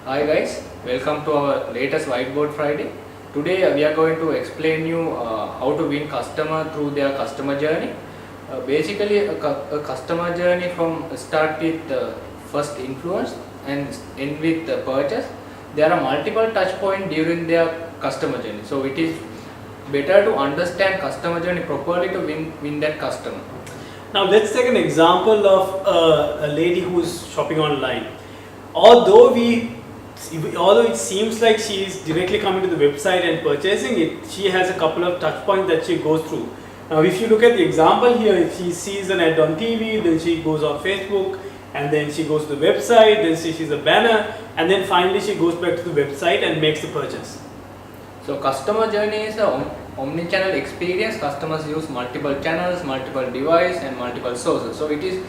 Hi guys, welcome to our latest Whiteboard Friday. Today we are going to explain you how to win customer through their customer journey. Basically a customer journey from start with first influence and end with purchase. There are multiple touch points during their customer journey. So it is better to understand customer journey properly to win that customer. Now let's take an example of a lady who's shopping online. Although it seems like she is directly coming to the website and purchasing it, she has a couple of touch points that she goes through. Now if you look at the example here, if she sees an ad on TV, then she goes on Facebook, and then she goes to the website, then she sees a banner, and then finally she goes back to the website and makes the purchase. So customer journey is an omni-channel experience. Customers use multiple channels, multiple devices and multiple sources. So it is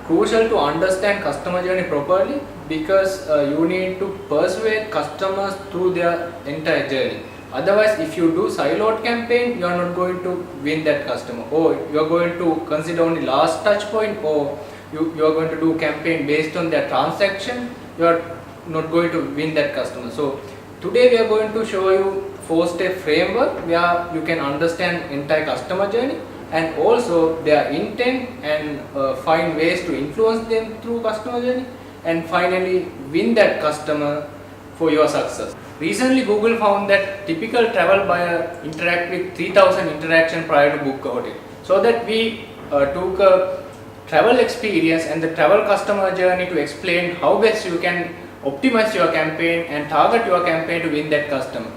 crucial to understand customer journey properly because you need to persuade customers through their entire journey. Otherwise, if you do siloed campaign, you are not going to win that customer, or you are going to consider only last touch point, or you are going to do campaign based on their transaction. You are not going to win that customer. So today we are going to show you 4-step framework where you can understand entire customer journey and also their intent and find ways to influence them through customer journey and finally win that customer for your success. Recently Google found that typical travel buyer interact with 3000 interaction prior to book a hotel. So that we took a travel experience and the travel customer journey to explain how best you can optimize your campaign and target your campaign to win that customer.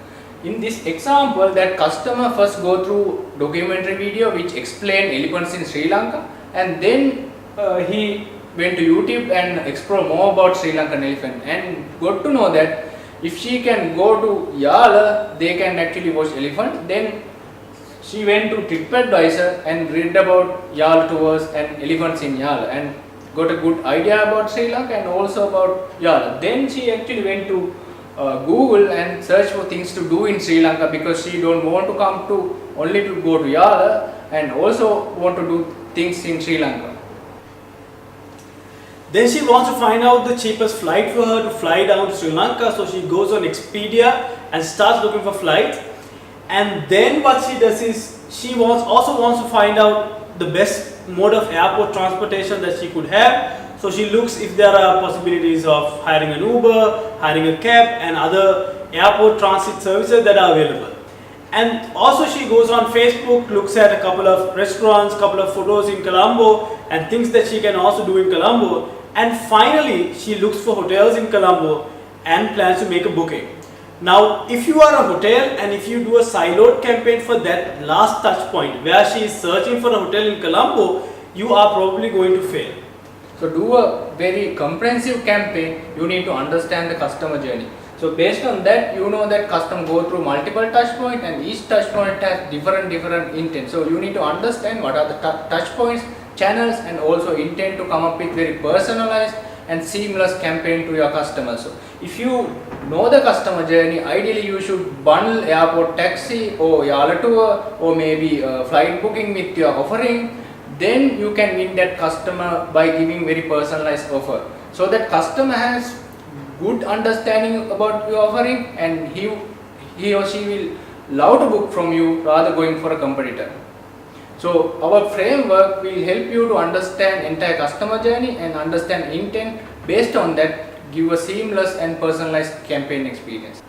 In this example, that customer first go through documentary video which explain elephants in Sri Lanka, and then he went to YouTube and explore more about Sri Lankan elephant and got to know that if she can go to Yala, they can actually watch elephant. Then she went to TripAdvisor and read about Yala tours and elephants in Yala and got a good idea about Sri Lanka and also about Yala. Then she actually went to Google and search for things to do in Sri Lanka because she don't want to come to only to go to Yala and also want to do things in Sri Lanka. Then she wants to find out the cheapest flight for her to fly down to Sri Lanka, so she goes on Expedia and starts looking for flights. And then what she does is she also wants to find out the best mode of airport transportation that she could have. So she looks if there are possibilities of hiring an Uber, hiring a cab and other airport transit services that are available. And also she goes on Facebook, looks at a couple of restaurants, couple of photos in Colombo and things that she can also do in Colombo. And finally she looks for hotels in Colombo and plans to make a booking. Now if you are a hotel and if you do a siloed campaign for that last touch point where she is searching for a hotel in Colombo, you are probably going to fail. So do a very comprehensive campaign, you need to understand the customer journey. So based on that, you know that customer go through multiple touch points and each touch point has different intent. So you need to understand what are the touch points, channels and also intent to come up with very personalized and seamless campaign to your customers. So if you know the customer journey, ideally you should bundle airport taxi or Yala tour or maybe flight booking with your offering. Then you can win that customer by giving very personalized offer. So that customer has good understanding about your offering and he or she will love to book from you rather going for a competitor. So our framework will help you to understand entire customer journey and understand intent. Based on that, give a seamless and personalized campaign experience.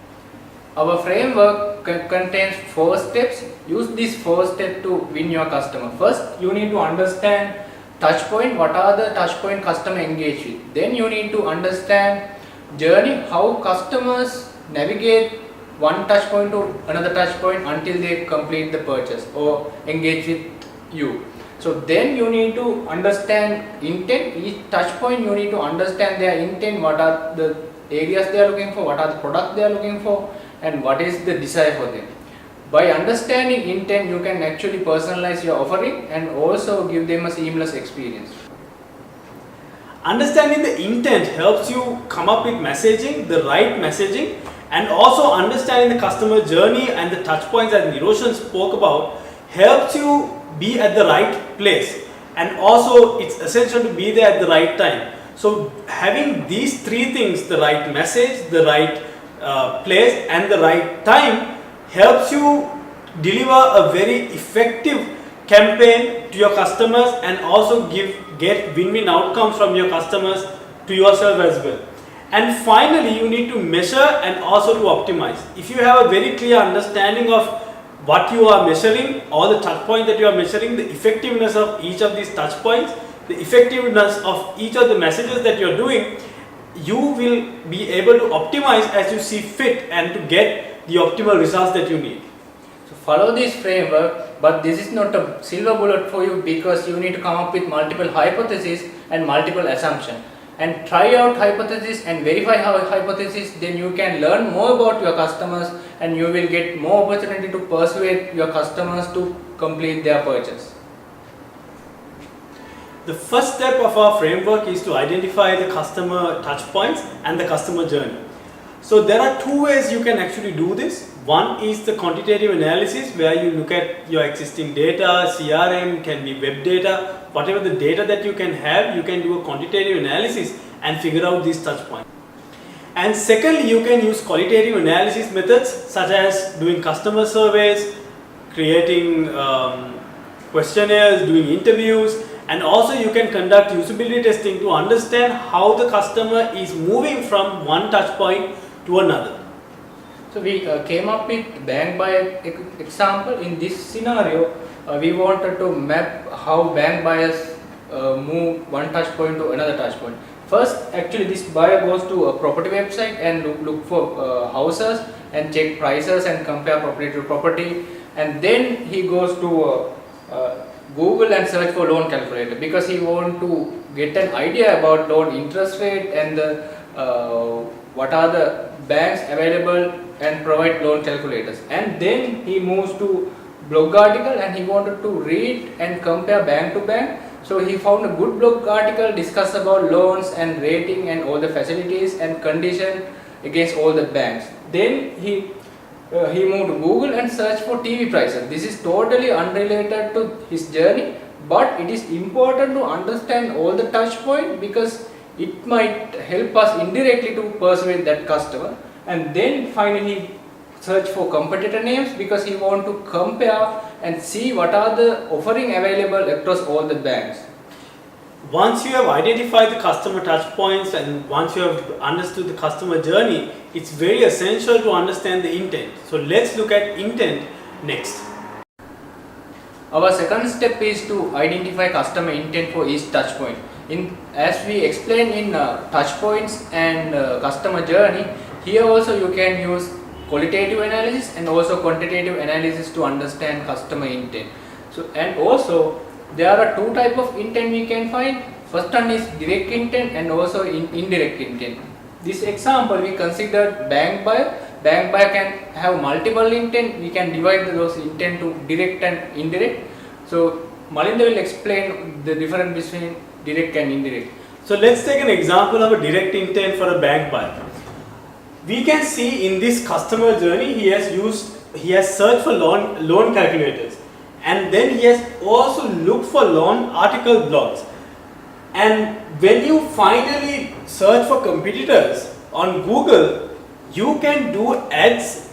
Our framework contains 4 steps. Use these 4 steps to win your customer. First, you need to understand touch point. What are the touch point customer engage with? Then you need to understand journey, how customers navigate one touch point to another touch point until they complete the purchase or engage with you. So then you need to understand intent. Each touch point you need to understand their intent, what are the areas they are looking for, what are the products they are looking for and what is the desire for them. By understanding intent, you can actually personalize your offering and also give them a seamless experience. Understanding the intent helps you come up with messaging, the right messaging, and also understanding the customer journey and the touch points that Niroshan spoke about helps you be at the right place. And also it's essential to be there at the right time. So having these three things, the right message, the right place and the right time, helps you deliver a very effective campaign to your customers and also get win-win outcomes from your customers to yourself as well. And finally, you need to measure and also to optimize. If you have a very clear understanding of what you are measuring, or the touch point that you are measuring, the effectiveness of each of these touch points, the effectiveness of each of the messages that you are doing, you will be able to optimize as you see fit and to get the optimal results that you need. So follow this framework, but this is not a silver bullet for you, because you need to come up with multiple hypotheses and multiple assumptions. And try out hypothesis and verify hypothesis, then you can learn more about your customers and you will get more opportunity to persuade your customers to complete their purchase. The first step of our framework is to identify the customer touch points and the customer journey. So there are two ways you can actually do this. One is the quantitative analysis, where you look at your existing data, CRM, can be web data, whatever the data that you can have, you can do a quantitative analysis and figure out these touch points. And secondly, you can use qualitative analysis methods such as doing customer surveys, creating questionnaires, doing interviews, and also you can conduct usability testing to understand how the customer is moving from one touch point to another. So we came up with bank buyer example. In this scenario, we wanted to map how bank buyers move one touch point to another touch point. First, actually this buyer goes to a property website and look for houses and check prices and compare property to property, and then he goes to Google and search for loan calculator, because he want to get an idea about loan interest rate and what are the banks available and provide loan calculators. And then he moves to blog article and he wanted to read and compare bank to bank. So he found a good blog article, discuss about loans and rating and all the facilities and condition against all the banks. Then he moved to Google and searched for TV prices. This is totally unrelated to his journey, but it is important to understand all the touch points, because it might help us indirectly to persuade that customer. And then finally search for competitor names, because he want to compare and see what are the offering available across all the banks. Once you have identified the customer touch points and once you have understood the customer journey, it's very essential to understand the intent. So let's look at intent next. Our second step is to identify customer intent for each touch point. As we explained in touch points and customer journey, here also you can use qualitative analysis and also quantitative analysis to understand customer intent. So, and also there are two types of intent we can find. First one is direct intent and also indirect intent. This example we considered bank buyer. Bank buyer can have multiple intent. We can divide those intent to direct and indirect. So Malinda will explain the difference between direct and indirect. So let's take an example of a direct intent for a bank buyer. We can see in this customer journey he has searched for loan calculators, and then he has also looked for loan article blogs. And when you finally search for competitors on Google, you can do ads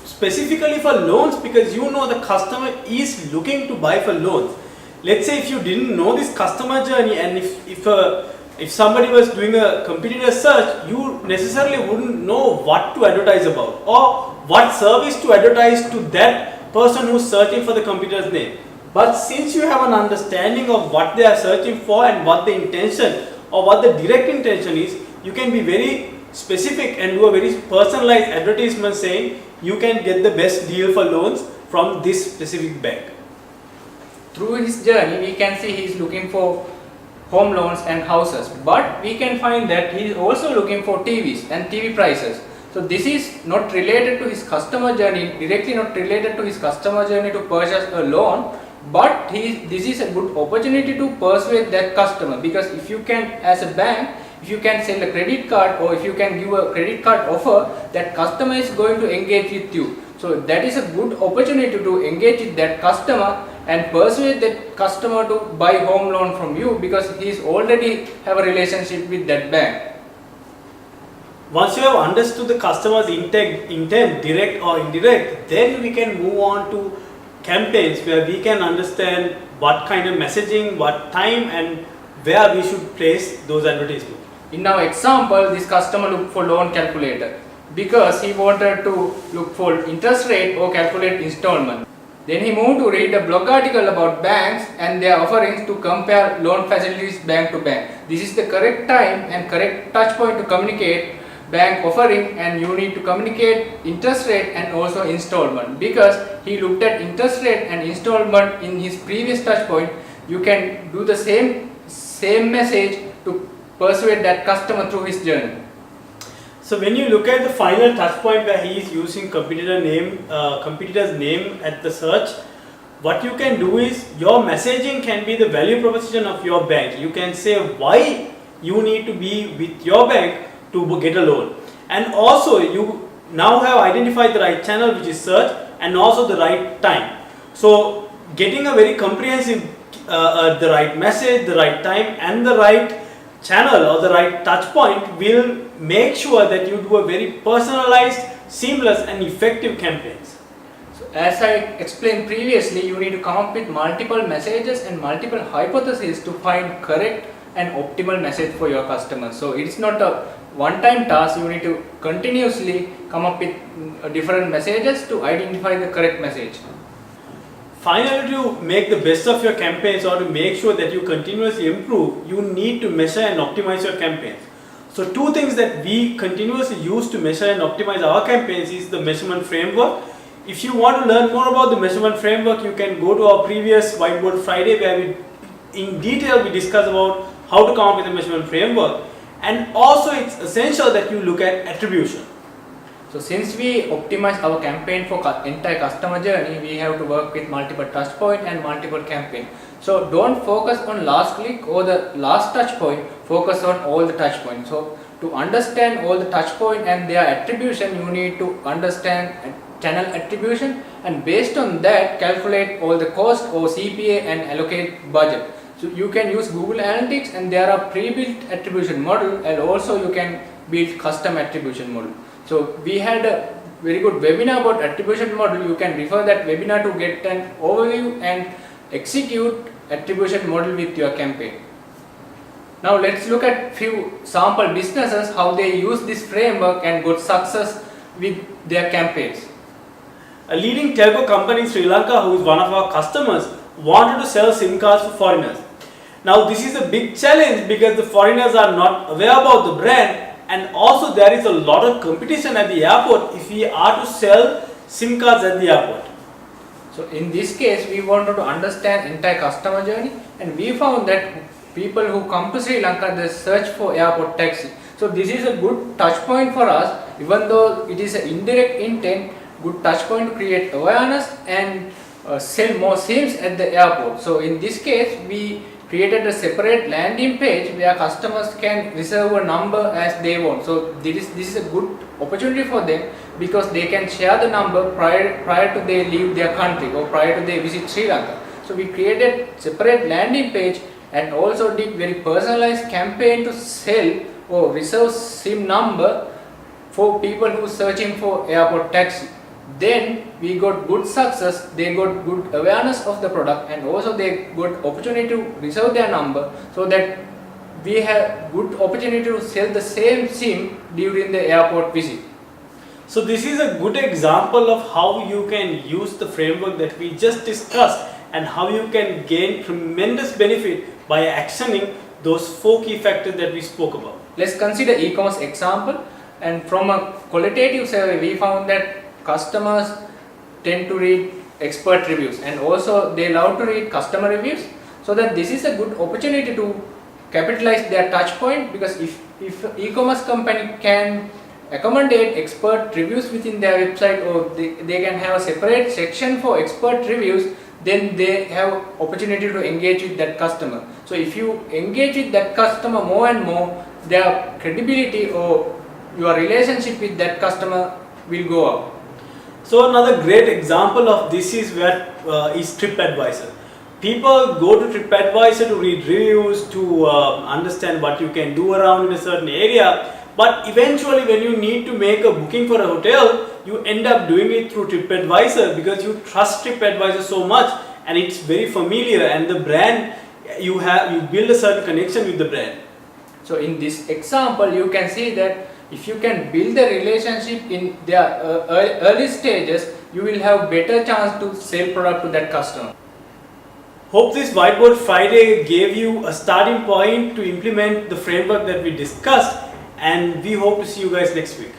specifically for loans, because you know the customer is looking to buy for loans. Let's say if you didn't know this customer journey, and if somebody was doing a competitor search, you necessarily wouldn't know what to advertise about or what service to advertise to that person who's searching for the competitor's name. But since you have an understanding of what they are searching for and what the intention or what the direct intention is, you can be very specific and do a very personalized advertisement saying you can get the best deal for loans from this specific bank. Through his journey, we can see he is looking for home loans and houses, but we can find that he is also looking for TVs and TV prices. So this is not related to his customer journey, directly not related to his customer journey to purchase a loan, but this is a good opportunity to persuade that customer, because if you can, as a bank, if you can sell a credit card or if you can give a credit card offer, that customer is going to engage with you. So that is a good opportunity to engage with that customer and persuade that customer to buy home loan from you because he's already have a relationship with that bank. Once you have understood the customer's intent, direct or indirect, then we can move on to campaigns where we can understand what kind of messaging, what time, and where we should place those advertisements. In our example, this customer looked for loan calculator because he wanted to look for interest rate or calculate installment. Then he moved to read a blog article about banks and their offerings to compare loan facilities bank to bank. This is the correct time and correct touch point to communicate bank offering, and you need to communicate interest rate and also installment because he looked at interest rate and installment in his previous touch point. You can do the same message to persuade that customer through his journey. So when you look at the final touch point where he is using competitor's name at the search, what you can do is your messaging can be the value proposition of your bank. You can say why you need to be with your bank to get a loan, and also you now have identified the right channel, which is search, and also the right time. So getting a very comprehensive the right message, the right time, and the right channel or the right touch point will make sure that you do a very personalized, seamless, and effective campaigns. So as I explained previously, you need to come up with multiple messages and multiple hypotheses to find correct and optimal message for your customers. So it's not a one-time task. You need to continuously come up with different messages to identify the correct message. Finally, to make the best of your campaigns or to make sure that you continuously improve, you need to measure and optimize your campaigns. So two things that we continuously use to measure and optimize our campaigns is the measurement framework. If you want to learn more about the measurement framework, you can go to our previous Whiteboard Friday where in detail we discuss about how to come up with a measurement framework. And also it's essential that you look at attribution. So since we optimize our campaign for entire customer journey, we have to work with multiple touch point and multiple campaign. So don't focus on last click or the last touch point, focus on all the touch points. So to understand all the touch point and their attribution, you need to understand channel attribution, and based on that calculate all the cost or CPA and allocate budget. So you can use Google Analytics, and there are pre-built attribution model, and also you can build custom attribution model. So we had a very good webinar about attribution model. You can refer that webinar to get an overview and execute attribution model with your campaign. Now let's look at few sample businesses how they use this framework and got success with their campaigns. A leading telco company in Sri Lanka, who is one of our customers, wanted to sell SIM cards to foreigners. Now this is a big challenge because the foreigners are not aware about the brand, and also there is a lot of competition at the airport if we are to sell SIM cards at the airport. So in this case, we wanted to understand entire customer journey, and we found that people who come to Sri Lanka, they search for airport taxi. So this is a good touch point for us, even though it is an indirect intent, good touch point to create awareness and sell more SIMs at the airport. So in this case, we created a separate landing page where customers can reserve a number as they want. So this is a good opportunity for them because they can share the number prior to they leave their country or prior to they visit Sri Lanka. So we created separate landing page and also did very personalized campaign to sell or reserve SIM number for people who are searching for airport taxi. Then we got good success, they got good awareness of the product, and also they got opportunity to reserve their number, so that we have good opportunity to sell the same SIM during the airport visit. So this is a good example of how you can use the framework that we just discussed and how you can gain tremendous benefit by actioning those 4 key factors that we spoke about. Let's consider e-commerce example, and from a qualitative survey we found that customers tend to read expert reviews and also they love to read customer reviews, so that this is a good opportunity to capitalize their touch point, because if e-commerce company can accommodate expert reviews within their website, or they can have a separate section for expert reviews, then they have opportunity to engage with that customer. So if you engage with that customer more and more, their credibility or your relationship with that customer will go up. So another great example of this is is TripAdvisor. People go to TripAdvisor to read reviews, to understand what you can do around in a certain area. But eventually, when you need to make a booking for a hotel, you end up doing it through TripAdvisor because you trust TripAdvisor so much, and it's very familiar. And the brand, you build a certain connection with the brand. So in this example, you can see that if you can build a relationship in their early stages, you will have better chance to sell product to that customer. Hope this Whiteboard Friday gave you a starting point to implement the framework that we discussed, and we hope to see you guys next week.